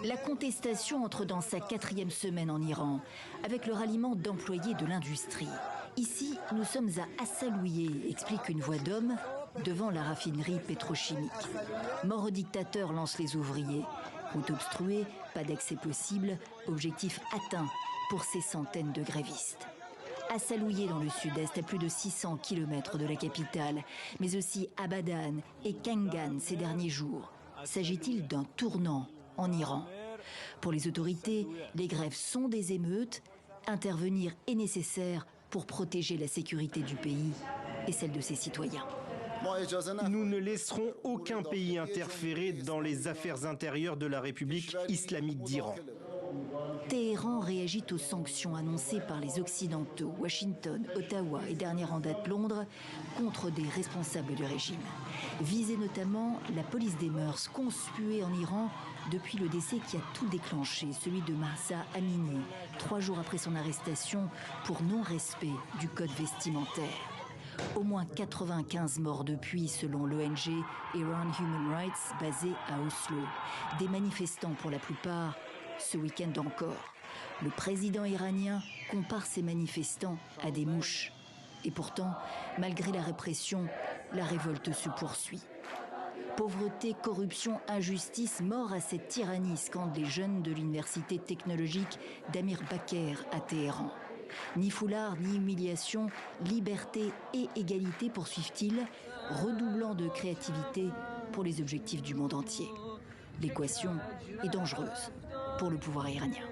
La contestation entre dans sa 4e semaine en Iran, avec le ralliement d'employés de l'industrie. Ici, nous sommes à Assalouye, explique une voix d'homme, devant la raffinerie pétrochimique. Mort au dictateur, lancent les ouvriers. Route obstruée, pas d'accès possible, objectif atteint pour ces centaines de grévistes. Assalouye dans le sud-est, à plus de 600 km de la capitale, mais aussi Abadan et Kangan ces derniers jours. S'agit-il d'un tournant en Iran? Pour les autorités, les grèves sont des émeutes. Intervenir est nécessaire pour protéger la sécurité du pays et celle de ses citoyens. Nous ne laisserons aucun pays interférer dans les affaires intérieures de la République islamique d'Iran. Téhéran réagit aux sanctions annoncées par les Occidentaux, Washington, Ottawa et dernière en date Londres, contre des responsables du régime. Visée notamment la police des mœurs, conspuée en Iran depuis le décès qui a tout déclenché, celui de Mahsa Amini, 3 jours après son arrestation pour non-respect du code vestimentaire. Au moins 95 morts depuis, selon l'ONG Iran Human Rights, basée à Oslo. Des manifestants pour la plupart, ce week-end encore. Le président iranien compare ces manifestants à des mouches. Et pourtant, malgré la répression, la révolte se poursuit. Pauvreté, corruption, injustice, mort à cette tyrannie, scandent les jeunes de l'université technologique d'Amir Baker à Téhéran. Ni foulard, ni humiliation, liberté et égalité poursuivent-ils, redoublant de créativité pour les objectifs du monde entier. L'équation est dangereuse pour le pouvoir iranien.